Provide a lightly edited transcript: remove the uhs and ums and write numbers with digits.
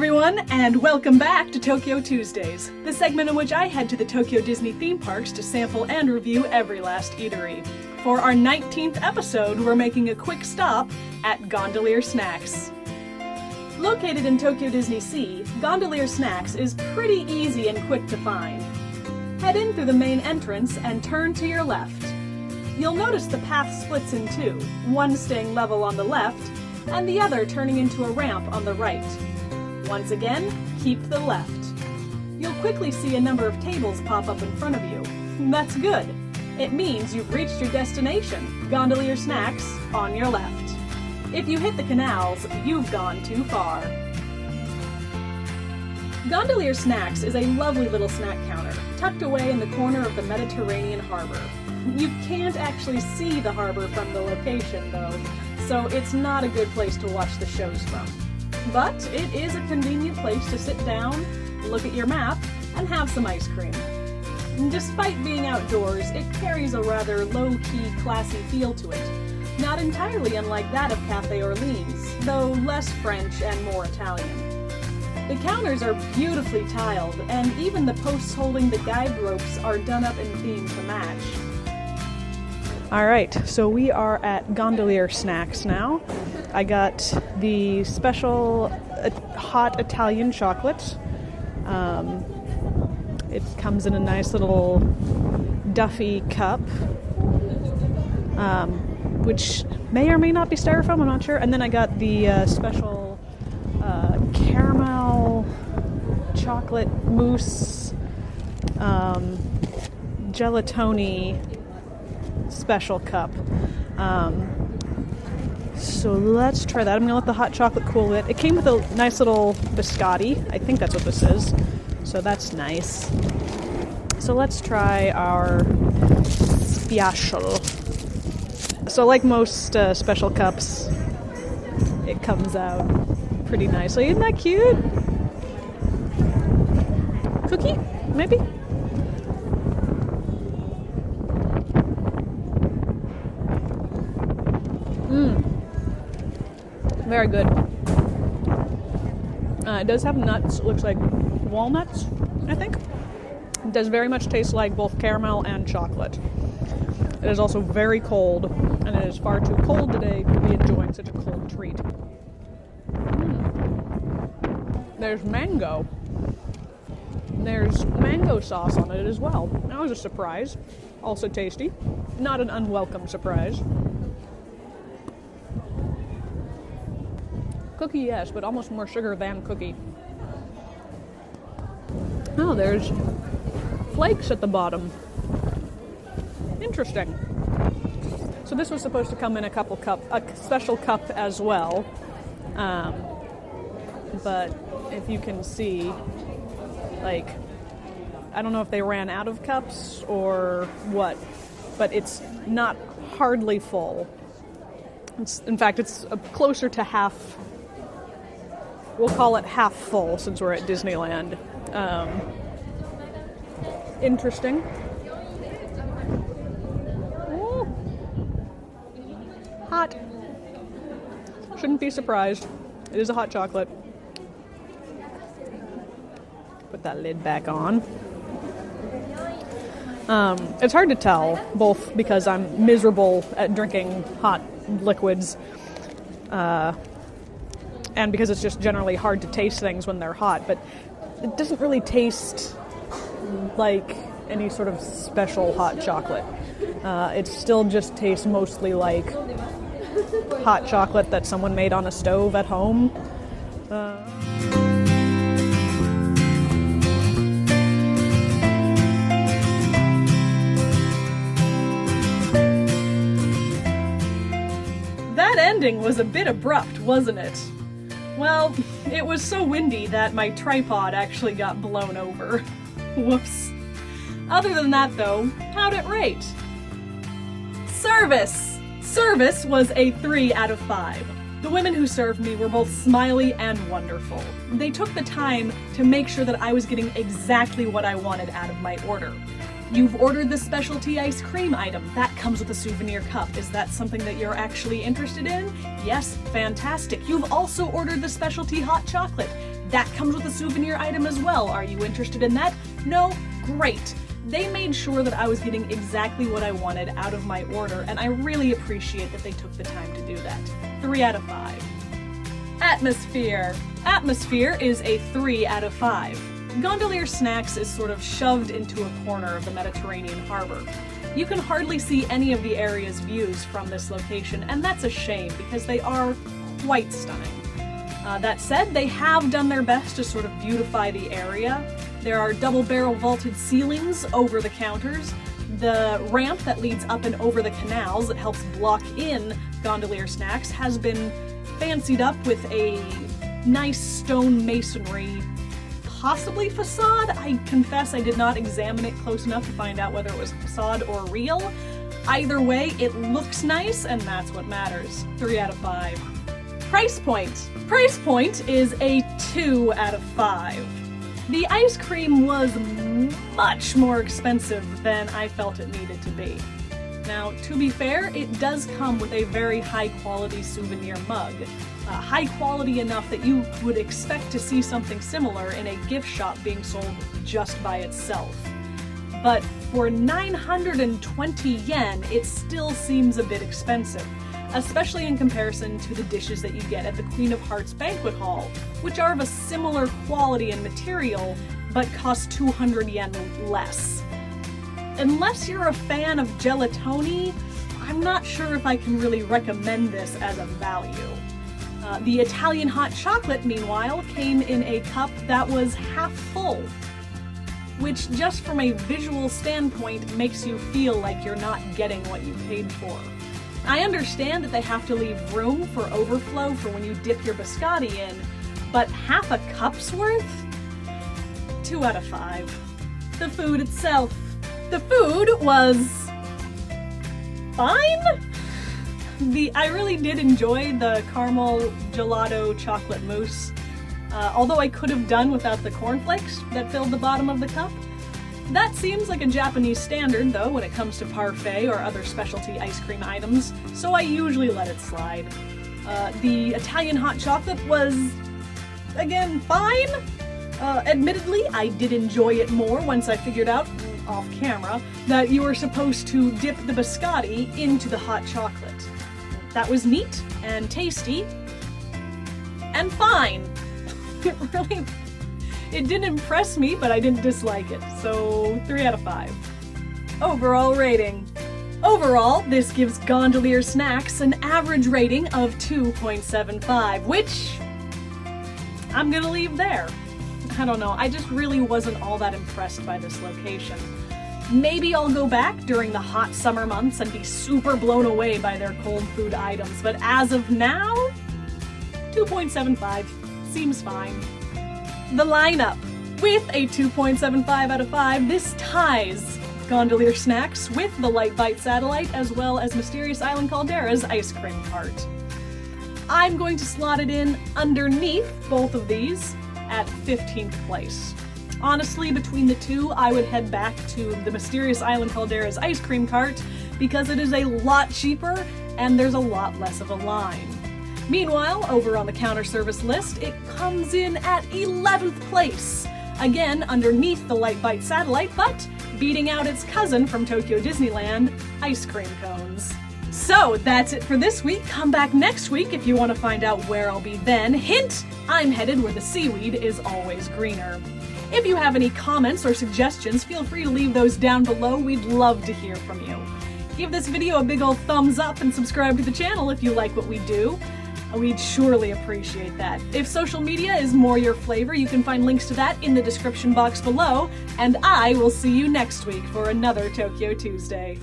everyone, and welcome back to Tokyo Tuesdays, the segment in which I head to the Tokyo Disney theme parks to sample and review every last eatery. For our 19th episode, we're making a quick stop at Gondolier Snacks. Located in Tokyo Disney Sea, Gondolier Snacks is pretty easy and quick to find. Head in through the main entrance and turn to your left. You'll notice the path splits in two, one staying level on the left, and the other turning into a ramp on the right. Once again, keep to the left. You'll quickly see a number of tables pop up in front of you. That's good. It means you've reached your destination, Gondolier Snacks, on your left. If you hit the canals, you've gone too far. Gondolier Snacks is a lovely little snack counter, tucked away in the corner of the Mediterranean harbor. You can't actually see the harbor from the location, though, so it's not a good place to watch the shows from. But it is a convenient place to sit down, look at your map, and have some ice cream. Despite being outdoors, it carries a rather low-key, classy feel to it, not entirely unlike that of Café Orleans, though less French and more Italian. The counters are beautifully tiled, and even the posts holding the guide ropes are done up in theme to match. Alright, so we are at Gondolier Snacks now. I got the special hot Italian chocolate. It comes in a nice little Duffy cup, which may or may not be styrofoam, I'm not sure. And then I got the special caramel chocolate mousse gelatoni special cup. So let's try that. I'm gonna let the hot chocolate cool it. It came with a nice little biscotti. I think that's what this is. So that's nice. So let's try our special. So like most special cups, it comes out pretty nicely. Isn't that cute? Cookie? Maybe? Very good. It does have nuts. It looks like walnuts, I think. It does very much taste like both caramel and chocolate. It is also very cold, and it is far too cold today to be enjoying such a cold treat. There's mango. There's mango sauce on it as well. That was a surprise. Also tasty. Not an unwelcome surprise. Cookie, yes, but almost more sugar than cookie. Oh, there's flakes at the bottom. Interesting. So this was supposed to come in a special cup as well. But if you can see, like, I don't know if they ran out of cups or what, but it's not hardly full. In fact, it's closer to half. We'll call it half full since we're at Disneyland. Interesting. Ooh. Hot. Shouldn't be surprised. It is a hot chocolate. Put that lid back on. It's hard to tell, both because I'm miserable at drinking hot liquids, and because it's just generally hard to taste things when they're hot, but it doesn't really taste like any sort of special hot chocolate. It still just tastes mostly like hot chocolate that someone made on a stove at home. That ending was a bit abrupt, wasn't it? Well, it was so windy that my tripod actually got blown over. Whoops. Other than that, though, how'd it rate? Service! Service was a 3 out of 5. The women who served me were both smiley and wonderful. They took the time to make sure that I was getting exactly what I wanted out of my order. You've ordered the specialty ice cream item. That comes with a souvenir cup. Is that something that you're actually interested in? Yes, fantastic. You've also ordered the specialty hot chocolate. that comes with a souvenir item as well. Are you interested in that? No? Great. They made sure that I was getting exactly what I wanted out of my order, and I really appreciate that they took the time to do that. 3 out of 5. Atmosphere. Atmosphere is a 3 out of 5. Gondolier Snacks is sort of shoved into a corner of the Mediterranean harbor. You can hardly see any of the area's views from this location, and that's a shame because they are quite stunning. That said, they have done their best to sort of beautify the area. There are double-barrel vaulted ceilings over the counters. The ramp that leads up and over the canals that helps block in Gondolier Snacks has been fancied up with a nice stone masonry, possibly facade. I confess I did not examine it close enough to find out whether it was facade or real. Either way, it looks nice, and that's what matters. 3 out of 5. Price point. Price point is a 2 out of 5. The ice cream was much more expensive than I felt it needed to be. Now, to be fair, it does come with a very high-quality souvenir mug. High quality enough that you would expect to see something similar in a gift shop being sold just by itself. But for 920 yen, it still seems a bit expensive, especially in comparison to the dishes that you get at the Queen of Hearts Banquet Hall, which are of a similar quality and material, but cost 200 yen less. Unless you're a fan of Gelato, I'm not sure if I can really recommend this as a value. The Italian hot chocolate, meanwhile, came in a cup that was half full, which just from a visual standpoint makes you feel like you're not getting what you paid for. I understand that they have to leave room for overflow for when you dip your biscotti in, but half a cup's worth? 2 out of 5. The food itself. The food was fine? I really did enjoy the caramel gelato chocolate mousse, although I could have done without the cornflakes that filled the bottom of the cup. That seems like a Japanese standard, though, when it comes to parfait or other specialty ice cream items, so I usually let it slide. The Italian hot chocolate was, again, fine. Admittedly, I did enjoy it more once I figured out, off camera, that you were supposed to dip the biscotti into the hot chocolate. That was neat and tasty and fine. It didn't impress me, but I didn't dislike it, so 3 out of 5. Overall rating. Overall, this gives Gondolier Snacks an average rating of 2.75, which I'm gonna leave there. I don't know, I just really wasn't all that impressed by this location. Maybe I'll go back during the hot summer months and be super blown away by their cold food items, but as of now, 2.75 seems fine. The lineup. With a 2.75 out of 5, this ties Gondolier Snacks with the Light Bite Satellite as well as Mysterious Island Caldera's ice cream cart. I'm going to slot it in underneath both of these at 15th place. Honestly, between the two, I would head back to the Mysterious Island Caldera's ice cream cart because it is a lot cheaper and there's a lot less of a line. Meanwhile, over on the counter service list, it comes in at 11th place. Again, underneath the Light Bite Satellite, but beating out its cousin from Tokyo Disneyland, ice cream cones. So, that's it for this week. Come back next week if you want to find out where I'll be then. Hint, I'm headed where the seaweed is always greener. If you have any comments or suggestions, feel free to leave those down below. We'd love to hear from you. Give this video a big old thumbs up and subscribe to the channel if you like what we do. We'd surely appreciate that. If social media is more your flavor, you can find links to that in the description box below, and I will see you next week for another Tokyo Tuesday.